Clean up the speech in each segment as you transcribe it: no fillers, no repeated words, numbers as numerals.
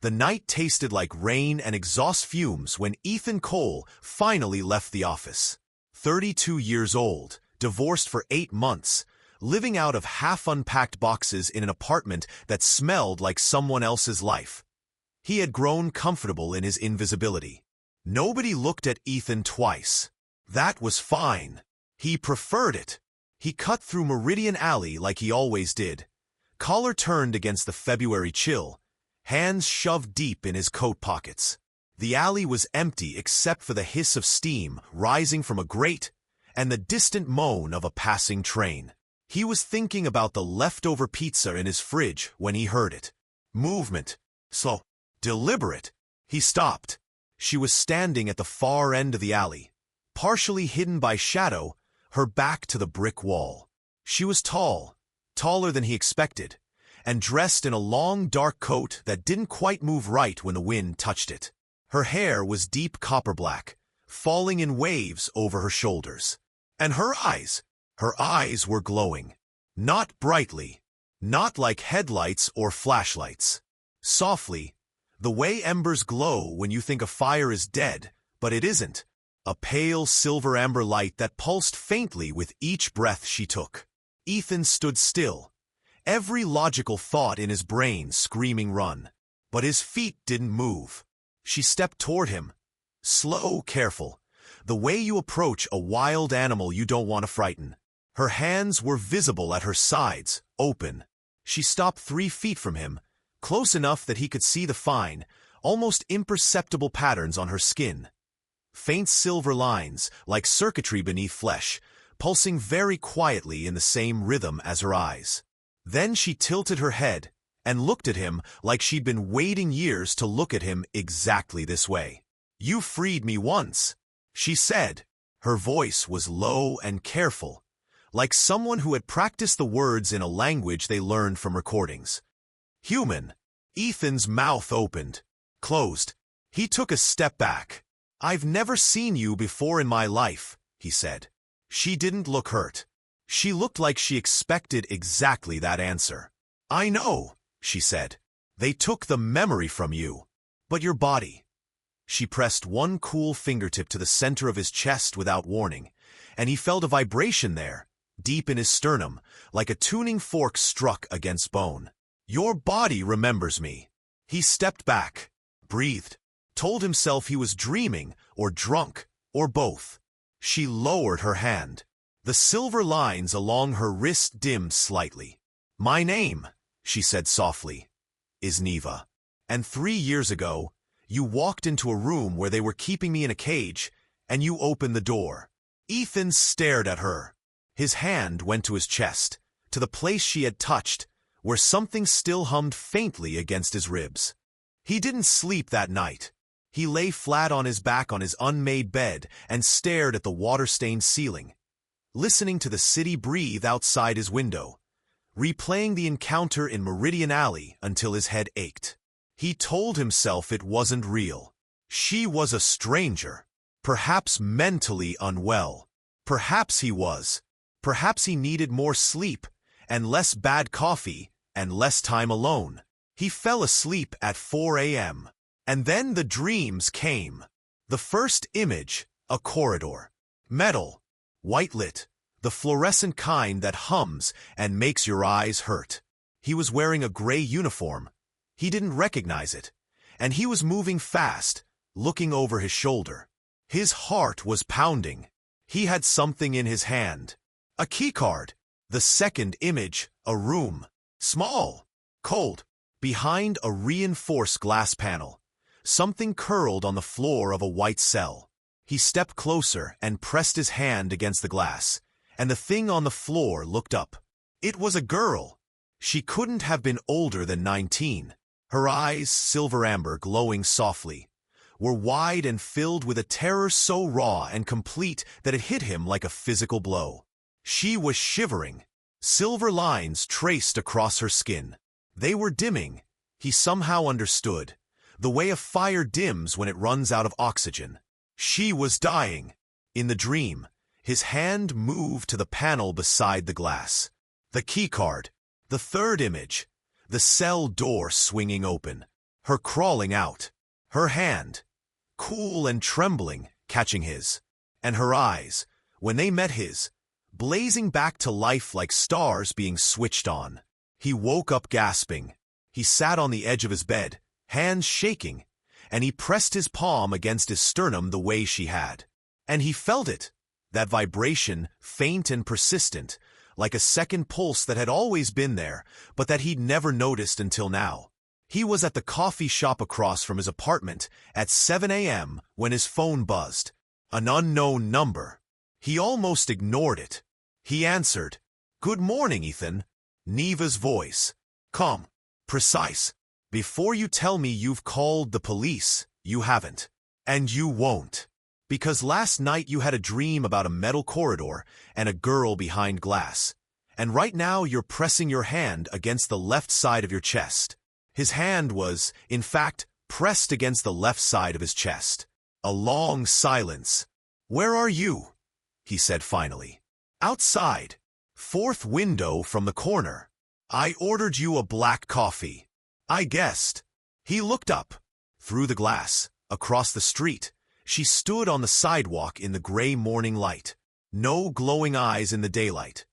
The night tasted like rain and exhaust fumes when Ethan Cole finally left the office. 32 years old, divorced for 8 months, living out of half-unpacked boxes in an apartment that smelled like someone else's life. He had grown comfortable in his invisibility. Nobody looked at Ethan twice. That was fine. He preferred it. He cut through Meridian Alley like he always did. Collar turned against the February chill, hands shoved deep in his coat pockets. The alley was empty except for the hiss of steam rising from a grate and the distant moan of a passing train. He was thinking about the leftover pizza in his fridge when he heard it. Movement. Slow. Deliberate. He stopped. She was standing at the far end of the alley, partially hidden by shadow, her back to the brick wall. She was tall, taller than he expected, and dressed in a long dark coat that didn't quite move right when the wind touched it. Her hair was deep copper black, falling in waves over her shoulders. And her eyes were glowing. Not brightly, not like headlights or flashlights. Softly, the way embers glow when you think a fire is dead, but it isn't. A pale silver-amber light that pulsed faintly with each breath she took. Ethan stood still, every logical thought in his brain screaming run. But his feet didn't move. She stepped toward him, slow, careful, the way you approach a wild animal you don't want to frighten. Her hands were visible at her sides, open. She stopped 3 feet from him, close enough that he could see the fine, almost imperceptible patterns on her skin. Faint silver lines, like circuitry beneath flesh, pulsing very quietly in the same rhythm as her eyes. Then she tilted her head and looked at him like she'd been waiting years to look at him exactly this way. "You freed me once," she said. Her voice was low and careful, like someone who had practiced the words in a language they learned from recordings. Human. Ethan's mouth opened, closed. He took a step back. "I've never seen you before in my life," he said. She didn't look hurt. She looked like she expected exactly that answer. "I know," she said. "They took the memory from you. But your body." She pressed one cool fingertip to the center of his chest without warning, and he felt a vibration there, deep in his sternum, like a tuning fork struck against bone. "Your body remembers me." He stepped back, breathed, told himself he was dreaming or drunk or both. She lowered her hand. The silver lines along her wrist dimmed slightly. "My name," she said softly, "is Neva. And 3 years ago, you walked into a room where they were keeping me in a cage, and you opened the door." Ethan stared at her. His hand went to his chest, to the place she had touched, where something still hummed faintly against his ribs. He didn't sleep that night. He lay flat on his back on his unmade bed and stared at the water-stained ceiling, listening to the city breathe outside his window, replaying the encounter in Meridian Alley until his head ached. He told himself it wasn't real. She was a stranger, perhaps mentally unwell. Perhaps he was. Perhaps he needed more sleep, and less bad coffee, and less time alone. He fell asleep at 4 a.m. And then the dreams came. The first image, a corridor. Metal, white-lit, the fluorescent kind that hums and makes your eyes hurt. He was wearing a gray uniform. He didn't recognize it. And he was moving fast, looking over his shoulder. His heart was pounding. He had something in his hand. A keycard. The second image, a room. Small, cold, behind a reinforced glass panel. Something curled on the floor of a white cell. He stepped closer and pressed his hand against the glass, and the thing on the floor looked up. It was a girl. She couldn't have been older than 19. Her eyes, silver-amber, glowing softly, were wide and filled with a terror so raw and complete that it hit him like a physical blow. She was shivering. Silver lines traced across her skin. They were dimming. He somehow understood. The way a fire dims when it runs out of oxygen. She was dying. In the dream, his hand moved to the panel beside the glass. The keycard. The third image. The cell door swinging open. her crawling out, her hand, cool and trembling, catching his, and her eyes, when they met his, blazing back to life like stars being switched on. He woke up gasping. He sat on the edge of his bed, hands shaking, and he pressed his palm against his sternum the way she had. And he felt it, that vibration, faint and persistent, like a second pulse that had always been there, but that he'd never noticed until now. He was at the coffee shop across from his apartment at 7 a.m. when his phone buzzed. An unknown number. He almost ignored it. He answered, "Good morning, Ethan." Neva's voice. "Calm. Precise. Before you tell me you've called the police, you haven't. And you won't. Because last night you had a dream about a metal corridor and a girl behind glass. And right now you're pressing your hand against the left side of your chest." His hand was, in fact, pressed against the left side of his chest. A long silence. "Where are you?" he said finally. "Outside. Fourth window from the corner. I ordered you a black coffee." "I guessed." He looked up. Through the glass, across the street, she stood on the sidewalk in the gray morning light. No glowing eyes in the daylight.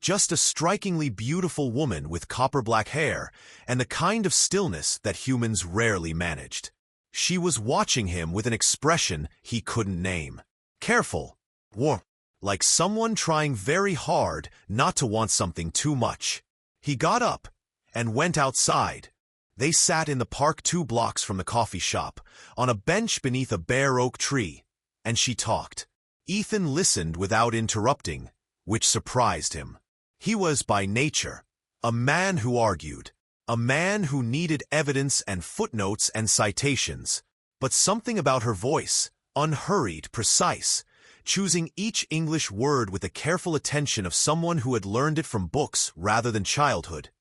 Just a strikingly beautiful woman with copper-black hair and the kind of stillness that humans rarely managed. She was watching him with an expression he couldn't name. Careful, warm, like someone trying very hard not to want something too much. He got up and went outside. They sat in the park 2 blocks from the coffee shop, on a bench beneath a bare oak tree, and she talked. Ethan listened without interrupting, which surprised him. He was by nature a man who argued, a man who needed evidence and footnotes and citations, but something about her voice, unhurried, precise, choosing each English word with the careful attention of someone who had learned it from books rather than childhood,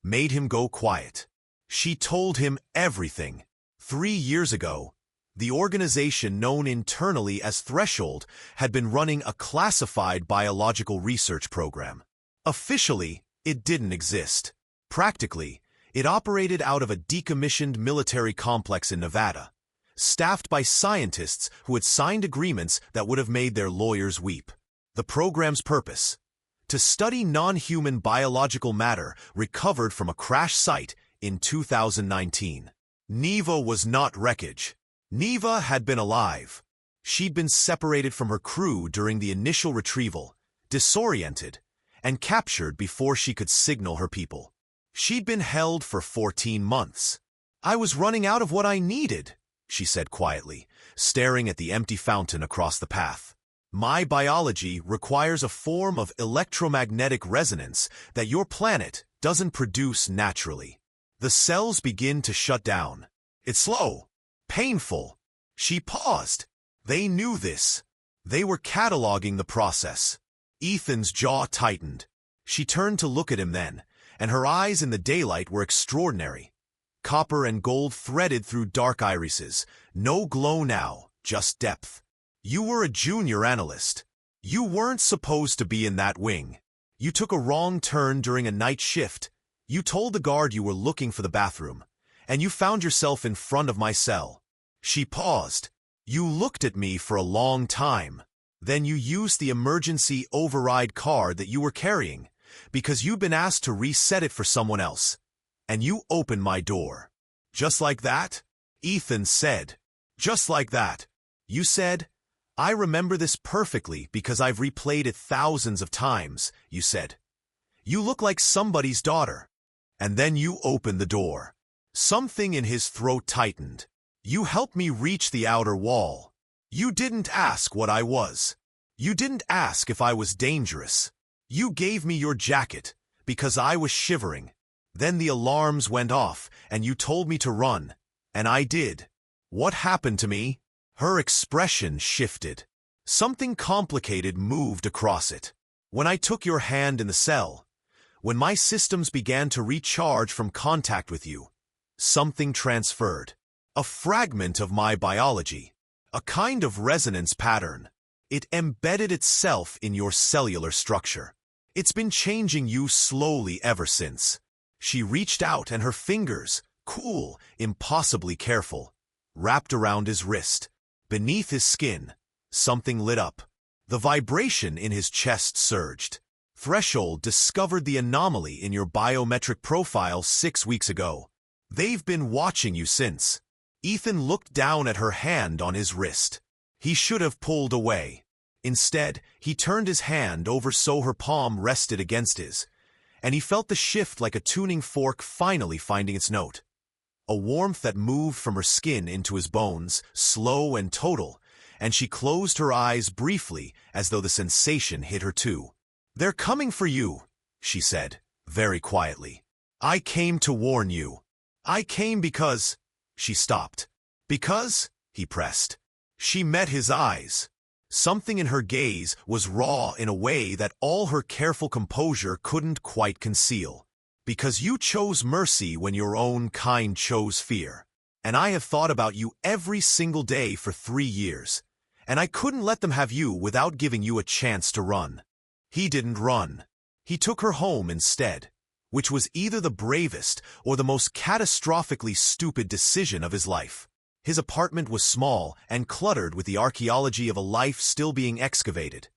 made him go quiet. She told him everything. 3 years ago, the organization known internally as Threshold had been running a classified biological research program. Officially, it didn't exist. Practically, it operated out of a decommissioned military complex in Nevada, staffed by scientists who had signed agreements that would have made their lawyers weep. The program's purpose? To study non-human biological matter recovered from a crash site in 2019. Neva was not wreckage. Neva had been alive. She'd been separated from her crew during the initial retrieval, disoriented, and captured before she could signal her people. She'd been held for 14 months. "I was running out of what I needed," she said quietly, staring at the empty fountain across the path. "My biology requires a form of electromagnetic resonance that your planet doesn't produce naturally. The cells begin to shut down. It's slow, painful." She paused. They knew this. They were cataloging the process. Ethan's jaw tightened. She turned to look at him then, and her eyes in the daylight were extraordinary. Copper and gold threaded through dark irises. No glow now, just depth. "You were a junior analyst. You weren't supposed to be in that wing. You took a wrong turn during a night shift. You told the guard you were looking for the bathroom, and you found yourself in front of my cell." She paused. "You looked at me for a long time. Then you used the emergency override card that you were carrying, because you'd been asked to reset it for someone else. And you opened my door." "Just like that?" Ethan said. "Just like that. You said, 'I remember this perfectly because I've replayed it thousands of times,' you said. 'You look like somebody's daughter.' And then you opened the door." Something in his throat tightened. "You helped me reach the outer wall. You didn't ask what I was. You didn't ask if I was dangerous. You gave me your jacket because I was shivering. Then the alarms went off and you told me to run, and I did. What happened to me?" Her expression shifted. Something complicated moved across it. "When I took your hand in the cell, when my systems began to recharge from contact with you, something transferred. A fragment of my biology. A kind of resonance pattern. It embedded itself in your cellular structure. It's been changing you slowly ever since." She reached out and her fingers, cool, impossibly careful, wrapped around his wrist. Beneath his skin, something lit up. The vibration in his chest surged. Threshold discovered the anomaly in your biometric profile 6 weeks ago. They've been watching you since. Ethan looked down at her hand on his wrist. He should have pulled away. Instead, he turned his hand over so her palm rested against his, and he felt the shift like a tuning fork finally finding its note. A warmth that moved from her skin into his bones, slow and total, and she closed her eyes briefly as though the sensation hit her too. "They're coming for you," she said, very quietly. "I came to warn you. I came because—" She stopped. "Because?" he pressed. She met his eyes. Something in her gaze was raw in a way that all her careful composure couldn't quite conceal. "Because you chose mercy when your own kind chose fear. And I have thought about you every single day for 3 years. And I couldn't let them have you without giving you a chance to run." He didn't run. He took her home instead, which was either the bravest or the most catastrophically stupid decision of his life. His apartment was small and cluttered with the archaeology of a life still being excavated.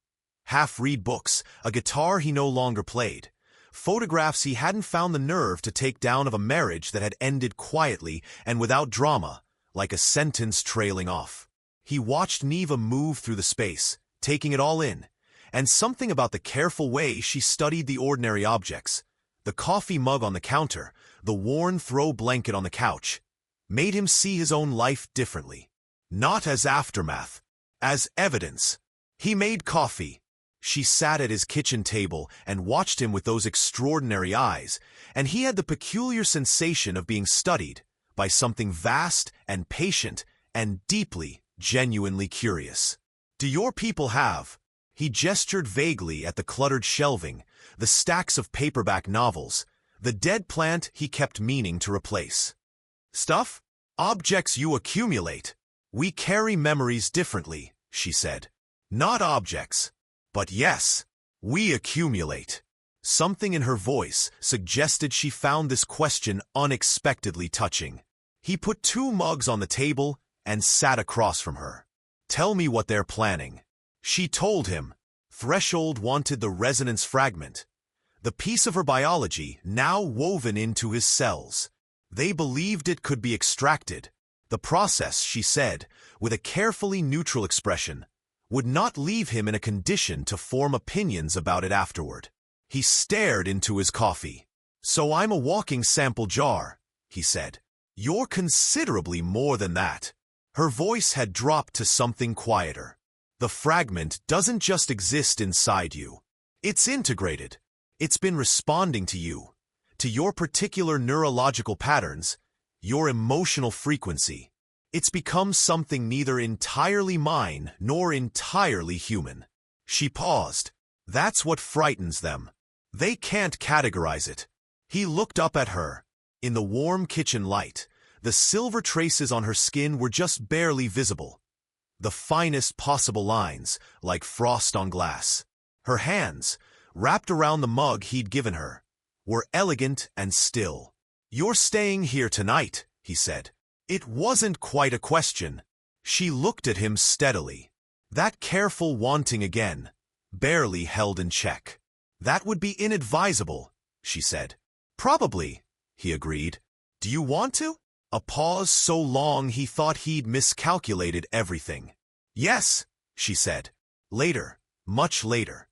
Half-read books, a guitar he no longer played, photographs he hadn't found the nerve to take down of a marriage that had ended quietly and without drama, like a sentence trailing off. He watched Neva move through the space, taking it all in, and something about the careful way she studied the ordinary objects, the coffee mug on the counter, the worn throw blanket on the couch, made him see his own life differently. Not as aftermath, as evidence. He made coffee. She sat at his kitchen table and watched him with those extraordinary eyes, and he had the peculiar sensation of being studied by something vast and patient and deeply, genuinely curious. "Do your people have—" He gestured vaguely at the cluttered shelving, the stacks of paperback novels, the dead plant he kept meaning to replace. "Stuff? Objects you accumulate. We carry memories differently," she said. "Not objects. But yes, we accumulate." Something in her voice suggested she found this question unexpectedly touching. He put 2 mugs on the table and sat across from her. "Tell me what they're planning." She told him. Threshold wanted the resonance fragment, the piece of her biology now woven into his cells. They believed it could be extracted. The process, she said, with a carefully neutral expression, would not leave him in a condition to form opinions about it afterward. He stared into his coffee. "So I'm a walking sample jar," he said. "You're considerably more than that." Her voice had dropped to something quieter. "The fragment doesn't just exist inside you. It's integrated. It's been responding to you, to your particular neurological patterns, your emotional frequency. It's become something neither entirely mine nor entirely human." She paused. "That's what frightens them. They can't categorize it." He looked up at her. In the warm kitchen light, the silver traces on her skin were just barely visible. The finest possible lines, like frost on glass. Her hands, wrapped around the mug he'd given her, were elegant and still. "You're staying here tonight," he said. It wasn't quite a question. She looked at him steadily. That careful wanting again, barely held in check. "That would be inadvisable," she said. "Probably," he agreed. "Do you want to?" A pause so long he thought he'd miscalculated everything. "Yes," she said. Later, much later.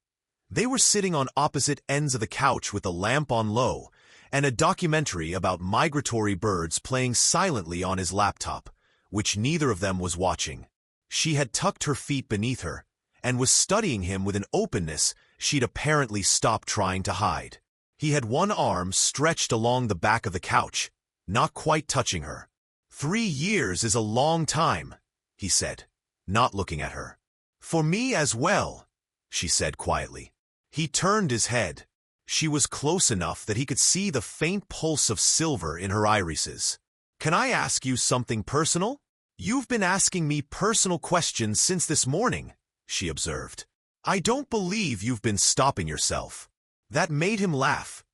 They were sitting on opposite ends of the couch with the lamp on low, and a documentary about migratory birds playing silently on his laptop, which neither of them was watching. She had tucked her feet beneath her, and was studying him with an openness she'd apparently stopped trying to hide. He had one arm stretched along the back of the couch, not quite touching her. 3 years is a long time," he said, not looking at her. "For me as well," she said quietly. He turned his head. She was close enough that he could see the faint pulse of silver in her irises. "Can I ask you something personal?" "You've been asking me personal questions since this morning," she observed. "I don't believe you've been stopping yourself." That made him laugh.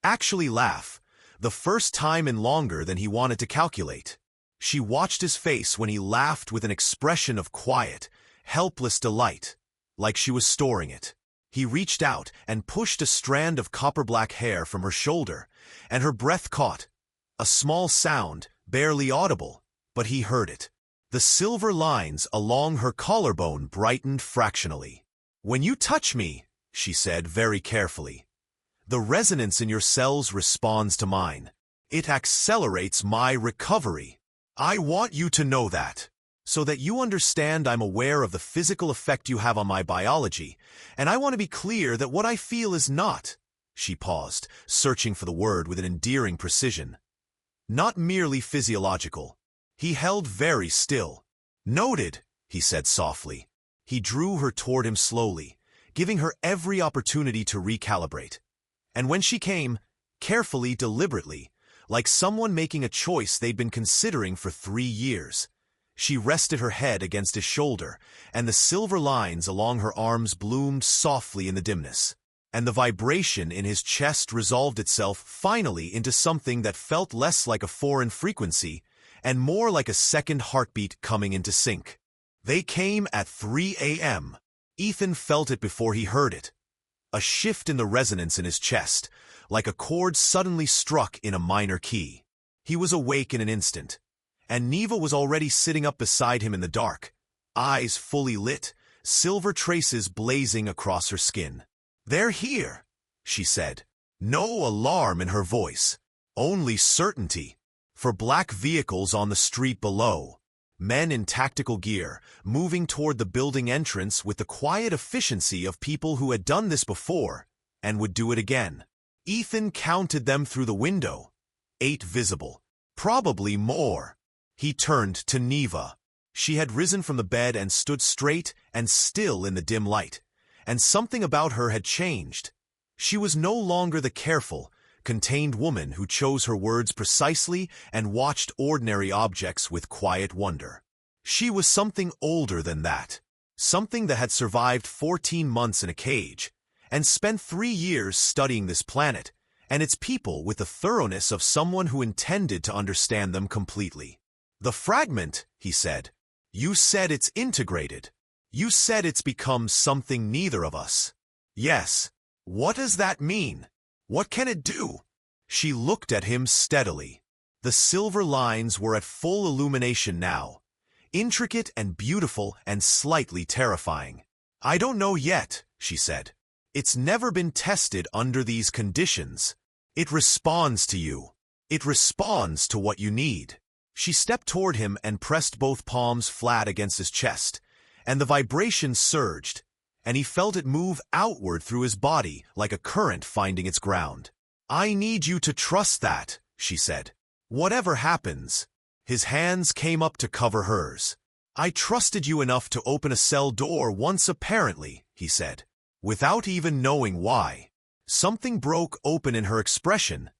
Actually laugh, the first time in longer than he wanted to calculate. She watched his face when he laughed with an expression of quiet, helpless delight, like she was storing it. He reached out and pushed a strand of copper-black hair from her shoulder, and her breath caught. A small sound, barely audible, but he heard it. The silver lines along her collarbone brightened fractionally. "When you touch me," she said very carefully, "the resonance in your cells responds to mine. It accelerates my recovery. I want you to know that, so that you understand I'm aware of the physical effect you have on my biology, and I want to be clear that what I feel is not," she paused, searching for the word with an endearing precision, "not merely physiological." He held very still. "Noted," he said softly. He drew her toward him slowly, giving her every opportunity to recalibrate. And when she came, carefully, deliberately, like someone making a choice they'd been considering for 3 years, she rested her head against his shoulder, and the silver lines along her arms bloomed softly in the dimness. And the vibration in his chest resolved itself finally into something that felt less like a foreign frequency and more like a second heartbeat coming into sync. They came at 3 a.m. Ethan felt it before he heard it. A shift in the resonance in his chest, like a chord suddenly struck in a minor key. He was awake in an instant, and Neva was already sitting up beside him in the dark, eyes fully lit, silver traces blazing across her skin. "They're here," she said. No alarm in her voice, only certainty. For black vehicles on the street below, men in tactical gear, moving toward the building entrance with the quiet efficiency of people who had done this before and would do it again. Ethan counted them through the window. 8 visible. Probably more. He turned to Neva. She had risen from the bed and stood straight and still in the dim light, and something about her had changed. She was no longer the careful, contained woman who chose her words precisely and watched ordinary objects with quiet wonder. She was something older than that, something that had survived 14 months in a cage, and spent 3 years studying this planet and its people with the thoroughness of someone who intended to understand them completely. "The fragment," he said. "You said it's integrated. You said it's become something neither of us." "Yes. What does that mean? What can it do?" She looked at him steadily. The silver lines were at full illumination now, intricate and beautiful and slightly terrifying. "I don't know yet," she said. "It's never been tested under these conditions. It responds to you. It responds to what you need." She stepped toward him and pressed both palms flat against his chest, and the vibration surged, and he felt it move outward through his body like a current finding its ground. "I need you to trust that," she said. "Whatever happens." His hands came up to cover hers. "I trusted you enough to open a cell door once apparently," he said, without even knowing why. Something broke open in her expression.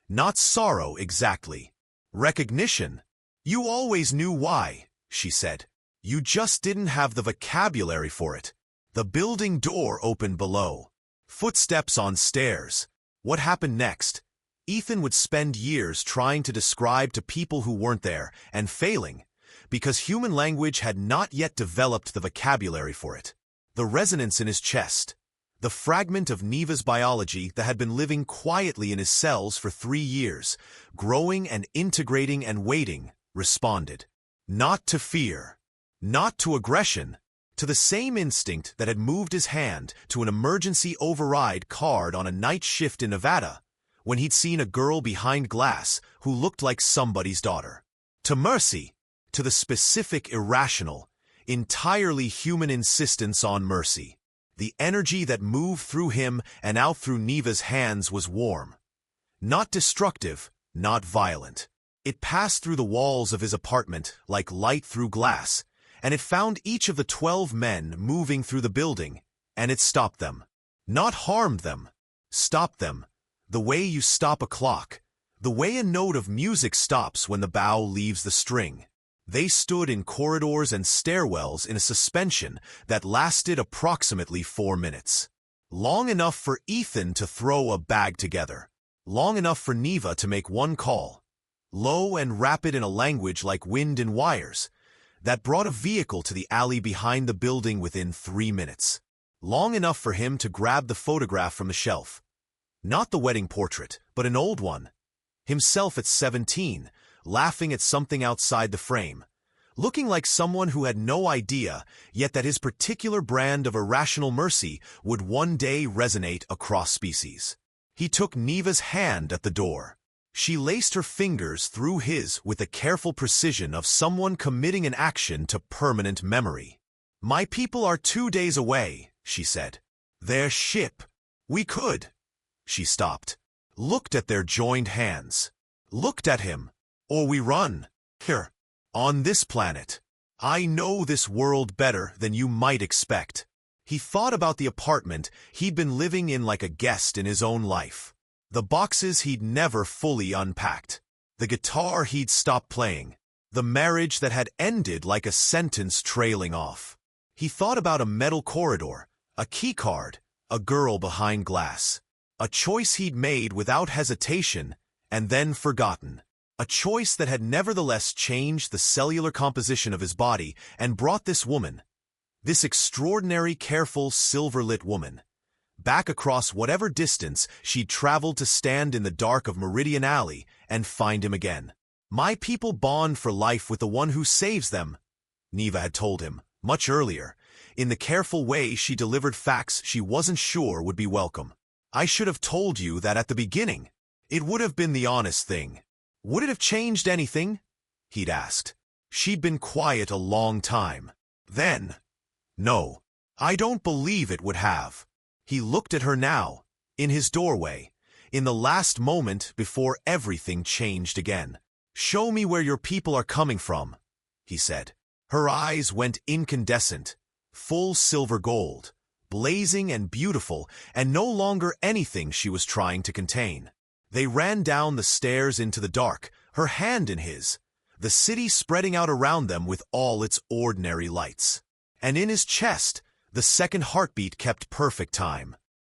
Not sorrow exactly. Recognition. "You always knew why," she said. "You just didn't have the vocabulary for it." The building door opened below. Footsteps on stairs. What happened next? Ethan would spend years trying to describe to people who weren't there, and failing, because human language had not yet developed the vocabulary for it. The resonance in his chest, the fragment of Neva's biology that had been living quietly in his cells for 3 years, growing and integrating and waiting, responded. Not to fear, not to aggression, to the same instinct that had moved his hand to an emergency override card on a night shift in Nevada when he'd seen a girl behind glass who looked like somebody's daughter. To mercy, to the specific irrational, entirely human insistence on mercy. The energy that moved through him and out through Neva's hands was warm. Not destructive, not violent. It passed through the walls of his apartment like light through glass, and it found each of the 12 men moving through the building, and it stopped them. Not harmed them. Stopped them. The way you stop a clock. The way a note of music stops when the bow leaves the string. They stood in corridors and stairwells in a suspension that lasted approximately 4 minutes. Long enough for Ethan to throw a bag together. long enough for Neva to make one call, low and rapid in a language like wind and wires, that brought a vehicle to the alley behind the building within 3 minutes. Long enough for him to grab the photograph from the shelf. Not the wedding portrait, but an old one. Himself at 17, laughing at something outside the frame, looking like someone who had no idea, yet that his particular brand of irrational mercy would one day resonate across species. He took Neva's hand at the door. She laced her fingers through his with the careful precision of someone committing an action to permanent memory. "My people are 2 days away," she said. "Their ship. We could." She stopped, looked at their joined hands, looked at him. "Or we run. Here. On this planet. I know this world better than you might expect." He thought about the apartment he'd been living in like a guest in his own life. The boxes he'd never fully unpacked. The guitar he'd stopped playing. The marriage that had ended like a sentence trailing off. He thought about a metal corridor, a key card, a girl behind glass. A choice he'd made without hesitation and then forgotten. A choice that had nevertheless changed the cellular composition of his body and brought this woman, this extraordinary, careful, silver-lit woman, back across whatever distance she'd traveled to stand in the dark of Meridian Alley and find him again. "My people bond for life with the one who saves them," Neva had told him, much earlier, in the careful way she delivered facts she wasn't sure would be welcome. "I should have told you that at the beginning. It would have been the honest thing." "Would it have changed anything?" he'd asked. She'd been quiet a long time. Then, "No, I don't believe it would have." He looked at her now, in his doorway, in the last moment before everything changed again. "Show me where your people are coming from," he said. Her eyes went incandescent, full silver gold, blazing and beautiful, and no longer anything she was trying to contain. They ran down the stairs into the dark, her hand in his, the city spreading out around them with all its ordinary lights. And in his chest, the second heartbeat kept perfect time.